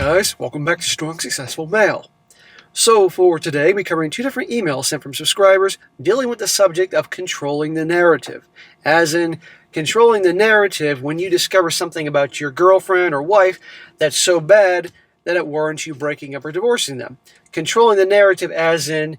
guys, welcome back to Strong Successful Mail. So for today, we're covering two different emails sent from subscribers dealing with the subject of controlling the narrative. As in, controlling the narrative when you discover something about your girlfriend or wife that's so bad that it warrants you breaking up or divorcing them. Controlling the narrative as in,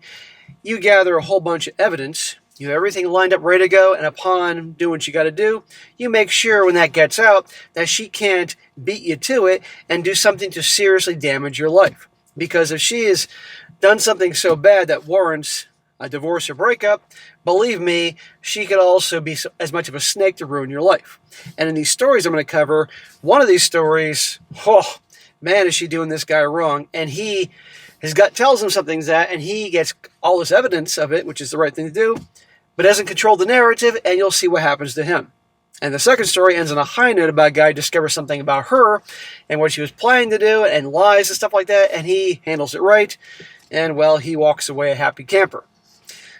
you gather a whole bunch of evidence, you have everything lined up ready to go, and upon doing what you got to do, you make sure when that gets out that she can't beat you to it and do something to seriously damage your life. Because if she has done something so bad that warrants a divorce or breakup, believe me, she could also be as much of a snake to ruin your life. And in these stories I'm going to cover, one of these stories, oh, man, is she doing this guy wrong. And his gut tells him something's that, and he gets all this evidence of it, which is the right thing to do, but doesn't control the narrative, and you'll see what happens to him. And the second story ends on a high note about a guy who discovers something about her and what she was planning to do and lies and stuff like that, and he handles it right, and, well, he walks away a happy camper.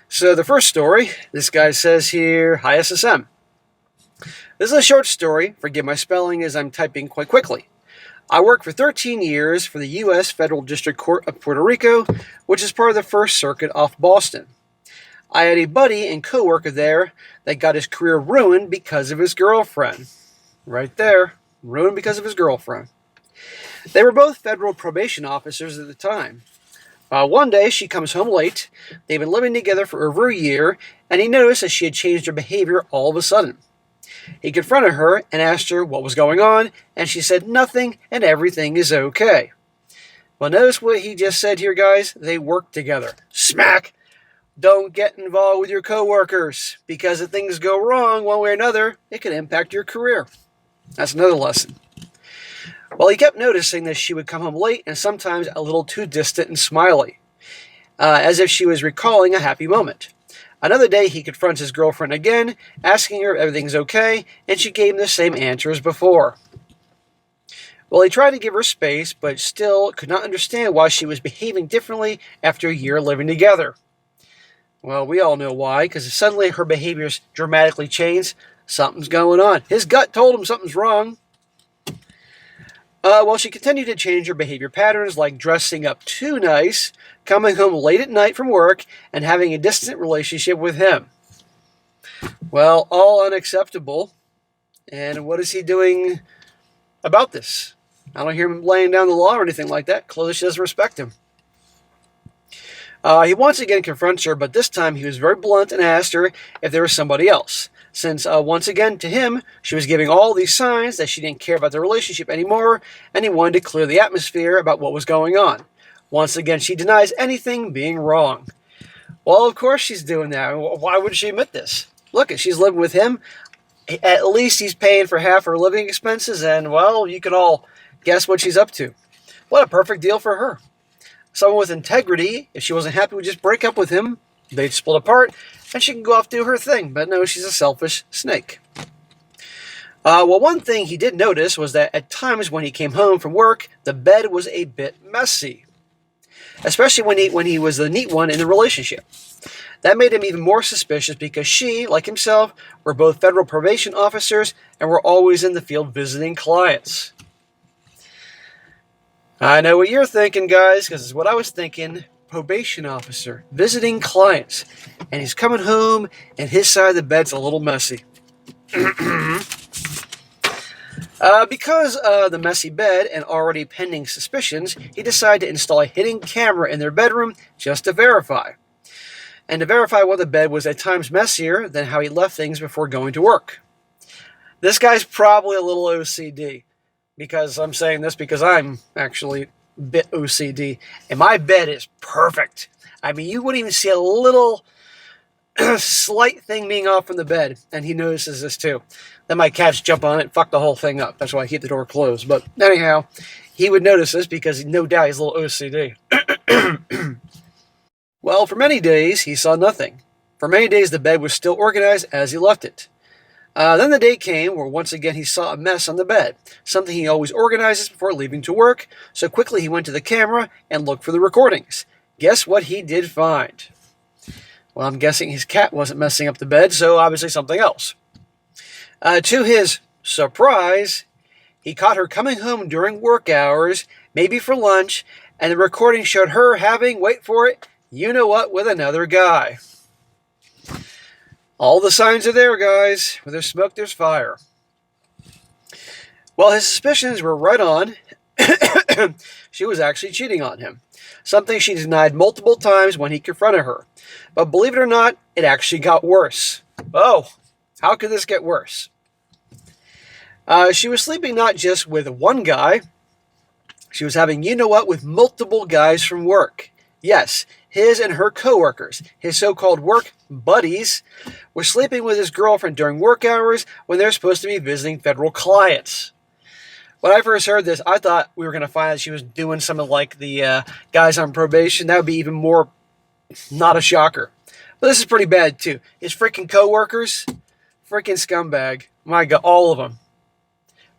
So the first story, this guy says here, "Hi SSM. This is a short story. Forgive my spelling as I'm typing quite quickly. I worked for 13 years for the U.S. Federal District Court of Puerto Rico, which is part of the First Circuit off Boston. I had a buddy and coworker there that got his career ruined because of his girlfriend." Right there, ruined because of his girlfriend. "They were both federal probation officers at the time. One day, she comes home late. They've been living together for over a year, and he noticed that she had changed her behavior all of a sudden. He confronted her and asked her what was going on, and she said nothing and everything is okay. Well, notice what he just said here, guys. They work together. Smack! Don't get involved with your coworkers, because if things go wrong one way or another, it can impact your career. That's another lesson. Well, he kept noticing that she would come home late and sometimes a little too distant and smiley, as if she was recalling a happy moment. Another day, he confronts his girlfriend again, asking her if everything's okay, and she gave him the same answer as before. Well, he tried to give her space, but still could not understand why she was behaving differently after a year living together. Well, we all know why, because if suddenly her behaviors dramatically changed, something's going on. His gut told him something's wrong. Well, she continued to change her behavior patterns, like dressing up too nice, coming home late at night from work, and having a distant relationship with him. Well, all unacceptable. And what is he doing about this? I don't hear him laying down the law or anything like that. Clearly she doesn't respect him. He once again confronts her, but this time he was very blunt and asked her if there was somebody else. Since, once again, to him, she was giving all these signs that she didn't care about the relationship anymore, and he wanted to clear the atmosphere about what was going on. Once again, she denies anything being wrong. Well, of course she's doing that. Why would she admit this? Look, she's living with him. At least he's paying for half her living expenses, and, well, you can all guess what she's up to. What a perfect deal for her. Someone with integrity, if she wasn't happy, would just break up with him. They'd split apart, and she can go off do her thing. But no, she's a selfish snake. Well, one thing he did notice was that at times when he came home from work, the bed was a bit messy. Especially when he was the neat one in the relationship. That made him even more suspicious because she, like himself, were both federal probation officers and were always in the field visiting clients. I know what you're thinking, guys, because it's what I was thinking. Probation officer, visiting clients. And he's coming home, and his side of the bed's a little messy. Because of the messy bed and already pending suspicions, he decided to install a hidden camera in their bedroom just to verify. And to verify whether the bed was at times messier than how he left things before going to work. This guy's probably a little OCD. Because I'm saying this because I'm actually a bit OCD. And my bed is perfect. I mean, you wouldn't even see a little slight thing being off from the bed. And he notices this too. Then my cats jump on it and fuck the whole thing up. That's why I keep the door closed. But anyhow, he would notice this because no doubt he's a little OCD. Well, for many days, he saw nothing. For many days, the bed was still organized as he left it. Then the day came where once again he saw a mess on the bed, something he always organizes before leaving to work, so quickly he went to the camera and looked for the recordings. Guess what he did find? Well, I'm guessing his cat wasn't messing up the bed, so obviously something else. To his surprise, he caught her coming home during work hours, maybe for lunch, and the recording showed her having, wait for it, you know what, with another guy. All the signs are there, guys. Where there's smoke, there's fire. Well, his suspicions were right on. She was actually cheating on him, something she denied multiple times when he confronted her. But believe it or not, it actually got worse. Oh, how could this get worse? She was sleeping not just with one guy. She was having, you know what, with multiple guys from work. Yes, his and her coworkers, his so-called work buddies, were sleeping with his girlfriend during work hours when they're supposed to be visiting federal clients. When I first heard this, I thought we were going to find out she was doing something like the guys on probation. That would be even more not a shocker. But this is pretty bad, too. His freaking coworkers, freaking scumbag. My God, all of them.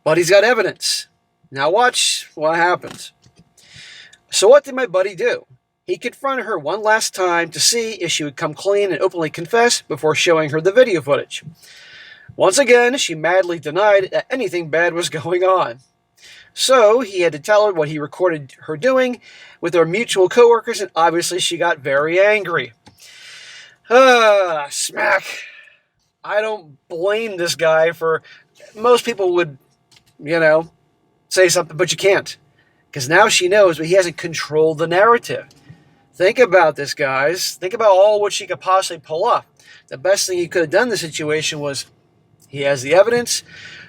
But he's got evidence. Now watch what happens. So what did my buddy do? He confronted her one last time to see if she would come clean and openly confess before showing her the video footage. Once again, she madly denied that anything bad was going on. So he had to tell her what he recorded her doing with their mutual coworkers, and obviously she got very angry. Smack. I don't blame this guy for... Most people would, say something, but you can't. Because now she knows, but he hasn't controlled the narrative. Think about this, guys. Think about all what she could possibly pull off. The best thing he could have done in this situation was he has the evidence,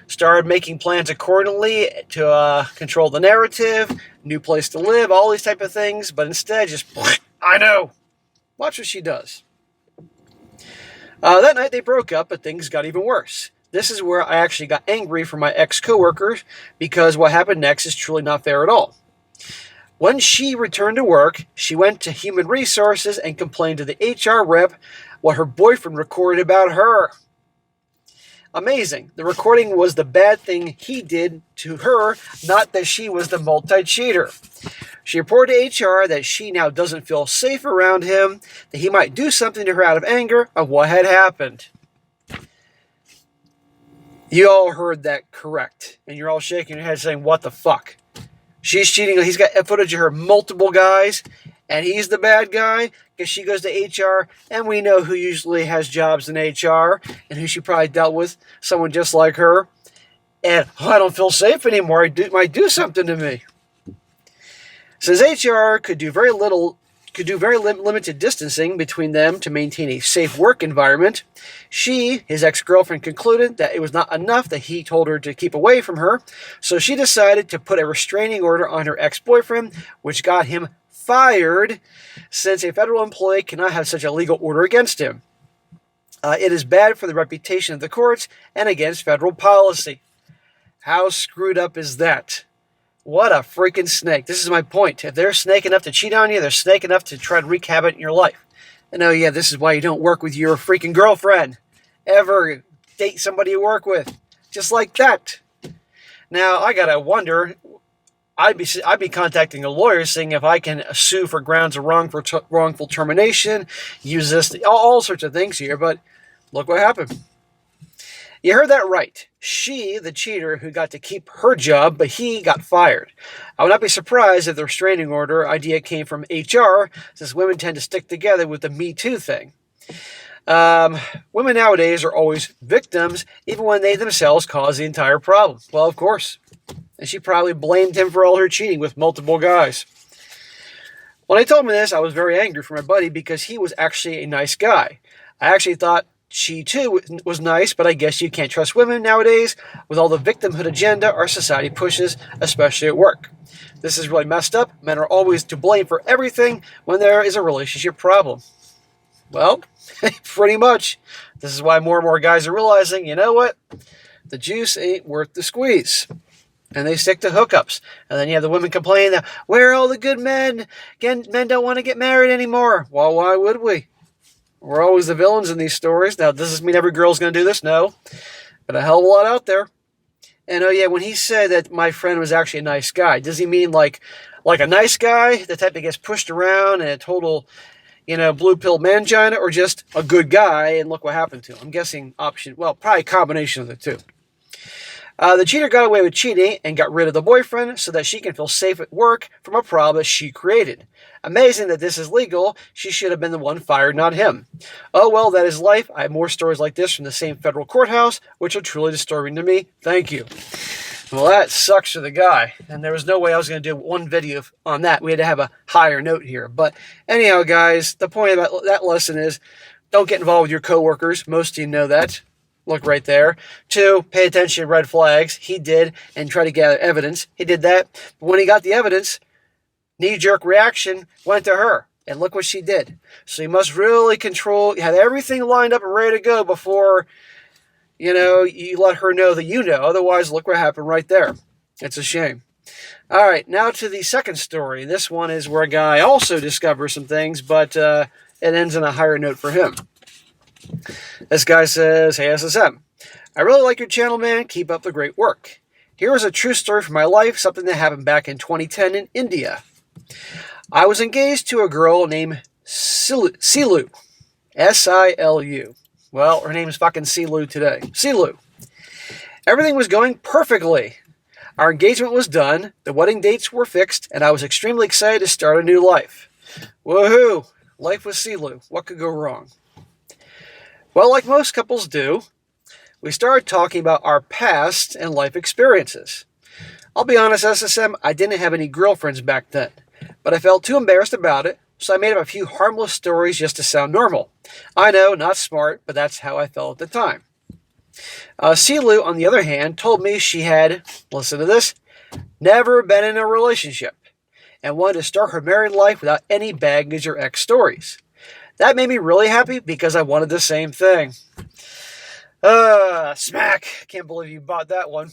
started making plans accordingly to control the narrative, new place to live, all these type of things, but instead just, I know. Watch what she does. That night they broke up, but things got even worse. This is where I actually got angry for my ex-coworkers because what happened next is truly not fair at all. When she returned to work, she went to Human Resources and complained to the HR rep what her boyfriend recorded about her. Amazing. The recording was the bad thing he did to her, not that she was the multi-cheater. She reported to HR that she now doesn't feel safe around him, that he might do something to her out of anger of what had happened. You all heard that correct, and you're all shaking your head saying, what the fuck? She's cheating. He's got footage of her multiple guys, and he's the bad guy because she goes to HR, and we know who usually has jobs in HR and who she probably dealt with, someone just like her. And I don't feel safe anymore. It might do something to me. Since HR could do very limited distancing between them to maintain a safe work environment, she, his ex-girlfriend, concluded that it was not enough that he told her to keep away from her, so she decided to put a restraining order on her ex-boyfriend, which got him fired, since a federal employee cannot have such a legal order against him. It is bad for the reputation of the courts and against federal policy. How screwed up is that? What a freaking snake. This is my point. If they're snake enough to cheat on you, they're snake enough to try to wreak havoc in your life. And oh yeah, this is why you don't work with your freaking girlfriend. Ever date somebody you work with. Just like that. Now, I gotta wonder, I'd be contacting a lawyer saying if I can sue for grounds of wrongful termination, use this, all sorts of things here, but look what happened. You heard that right. She, the cheater, who got to keep her job, but he got fired. I would not be surprised if the restraining order idea came from HR, since women tend to stick together with the Me Too thing. Women nowadays are always victims, even when they themselves cause the entire problem. Well, of course. And she probably blamed him for all her cheating with multiple guys. When I told him this, I was very angry for my buddy because he was actually a nice guy. I actually thought she, too, was nice, but I guess you can't trust women nowadays with all the victimhood agenda our society pushes, especially at work. This is really messed up. Men are always to blame for everything when there is a relationship problem. Well, pretty much. This is why more and more guys are realizing, you know what? The juice ain't worth the squeeze. And they stick to hookups. And then you have the women complaining that, where are all the good men? Again, men don't want to get married anymore. Well, why would we? We're always the villains in these stories. Now, does this mean every girl's going to do this? No. But a hell of a lot out there. And oh yeah, when he said that my friend was actually a nice guy, does he mean like a nice guy, the type that gets pushed around and a total, blue pill mangina, or just a good guy and look what happened to him? I'm guessing probably a combination of the two. The cheater got away with cheating and got rid of the boyfriend so that she can feel safe at work from a problem that she created. Amazing that this is legal. She should have been the one fired, not him. Oh well, that is life. I have more stories like this from the same federal courthouse, which are truly disturbing to me. Thank you. Well, that sucks for the guy, and there was no way I was going to do one video on that. We had to have a higher note here. But anyhow, guys, the point about that lesson is don't get involved with your coworkers. Most of you know that. Look right there. 2, pay attention to red flags. He did, and try to gather evidence. He did that. But when he got the evidence, knee-jerk reaction went to her. And look what she did. So you must really have everything lined up and ready to go before, you let her know that you know. Otherwise, look what happened right there. It's a shame. All right, now to the second story. This one is where a guy also discovers some things, but it ends on a higher note for him. This guy says, "Hey SSM, I really like your channel, man. Keep up the great work. Here is a true story from my life, something that happened back in 2010 in India. I was engaged to a girl named Silu. S-I-L-U. Well, her name is fucking Silu today. Silu. Everything was going perfectly. Our engagement was done, the wedding dates were fixed, and I was extremely excited to start a new life. Woohoo! Life with Silu. What could go wrong? Well, like most couples do, we started talking about our past and life experiences. I'll be honest, SSM, I didn't have any girlfriends back then, but I felt too embarrassed about it, so I made up a few harmless stories just to sound normal. I know, not smart, but that's how I felt at the time. Silu, on the other hand, told me she had, listen to this, never been in a relationship and wanted to start her married life without any baggage or ex-stories. That made me really happy because I wanted the same thing. Smack. Can't believe you bought that one.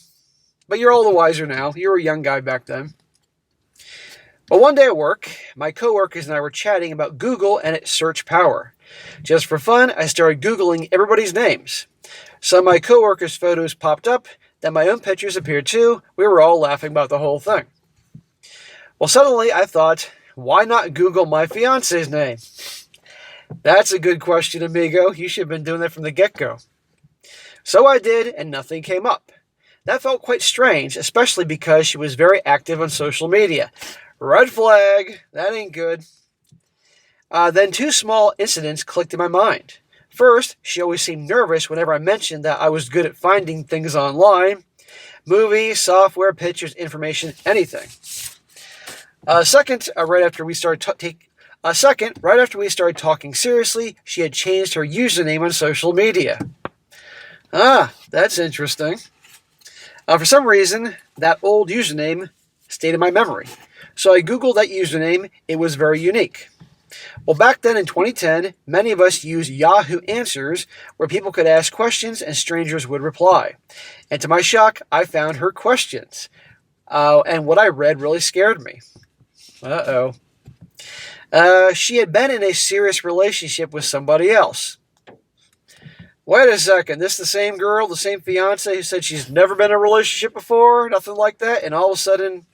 But you're all the wiser now. You were a young guy back then. But one day at work, my coworkers and I were chatting about Google and its search power. Just for fun, I started Googling everybody's names. Some of my coworkers' photos popped up, then my own pictures appeared too. We were all laughing about the whole thing. Well, suddenly I thought, why not Google my fiance's name? That's a good question, amigo. You should have been doing that from the get-go. So I did, and nothing came up. That felt quite strange, especially because she was very active on social media. Red flag. That ain't good. Then 2 small incidents clicked in my mind. First, she always seemed nervous whenever I mentioned that I was good at finding things online. Movies, software, pictures, information, anything. Second, right after we started talking seriously, she had changed her username on social media. That's interesting. For some reason, that old username stayed in my memory. So I Googled that username. It was very unique. Well, back then in 2010, many of us used Yahoo Answers, where people could ask questions and strangers would reply. And to my shock, I found her questions. And what I read really scared me. She had been in a serious relationship with somebody else. Wait a second, this the same girl, the same fiance who said she's never been in a relationship before, nothing like that, and all of a sudden,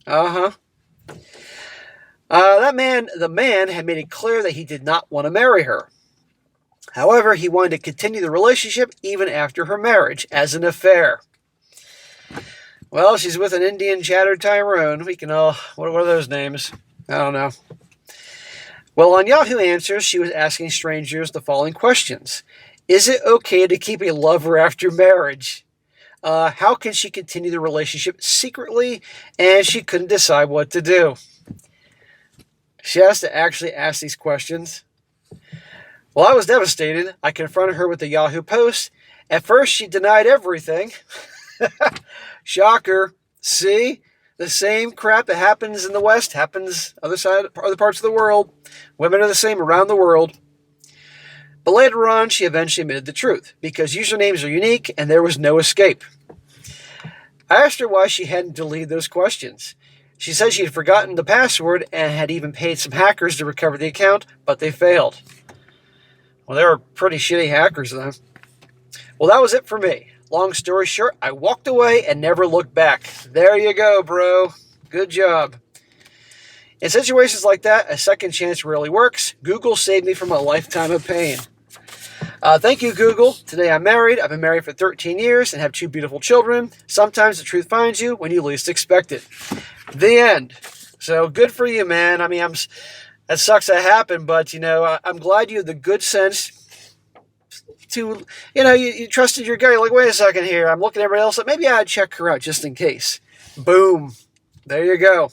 the man had made it clear that he did not want to marry her. However, he wanted to continue the relationship even after her marriage, as an affair. Well, she's with an Indian chatter Tyrone. We can all, what are those names? I don't know. Well, on Yahoo Answers, she was asking strangers the following questions. Is it okay to keep a lover after marriage? How can she continue the relationship secretly? And she couldn't decide what to do. She has to actually ask these questions. Well, I was devastated. I confronted her with the Yahoo post. At first, she denied everything. Shocker. See? The same crap that happens in the West happens other parts of the world. Women are the same around the world. But later on, she eventually admitted the truth, because usernames are unique and there was no escape. I asked her why she hadn't deleted those questions. She said she had forgotten the password and had even paid some hackers to recover the account, but they failed. Well, they were pretty shitty hackers, though. Well, that was it for me. Long story short, I walked away and never looked back. There you go, bro. Good job. In situations like that, a second chance rarely works. Google saved me from a lifetime of pain. Thank you, Google. Today I'm married. I've been married for 13 years and have 2 beautiful children. Sometimes the truth finds you when you least expect it. The end. So good for you, man. I mean, that sucks that happened, but, I'm glad you have the good sense to, you trusted your guy. You're like, wait a second here. I'm looking at everybody else. Maybe I'd check her out just in case. Boom. There you go.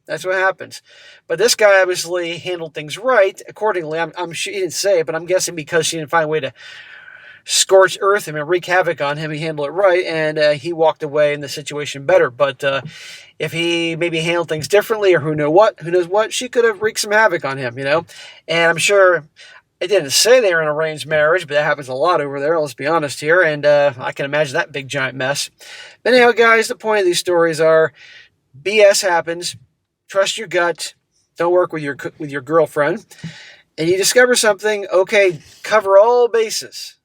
That's what happens. But this guy obviously handled things right accordingly. He didn't say it, but I'm guessing because she didn't find a way to scorch earth him and wreak havoc on him, he handled it right, and he walked away in the situation better. But if he maybe handled things differently, or who knows what, she could have wreaked some havoc on him, And I'm sure it didn't say they were in an arranged marriage, but that happens a lot over there, let's be honest here, and I can imagine that big giant mess. But anyhow, guys, the point of these stories are BS happens. Trust your gut. Don't work with your girlfriend. And you discover something, okay, cover all bases.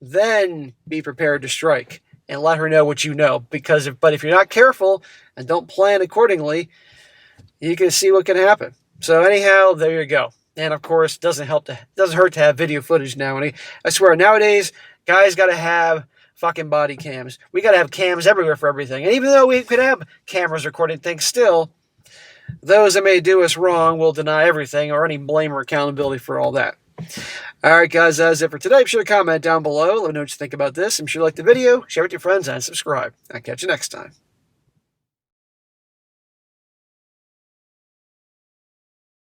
Then be prepared to strike and let her know what you know. But if you're not careful and don't plan accordingly, you can see what can happen. So anyhow, there you go. And of course, it doesn't hurt to have video footage now. And I swear, nowadays, guys got to have fucking body cams. We got to have cams everywhere for everything. And even though we could have cameras recording things, still, those that may do us wrong will deny everything or any blame or accountability for all that. All right, guys, that's it for today. Be sure to comment down below. Let me know what you think about this. I'm sure you like the video. Share it with your friends and subscribe. I'll catch you next time.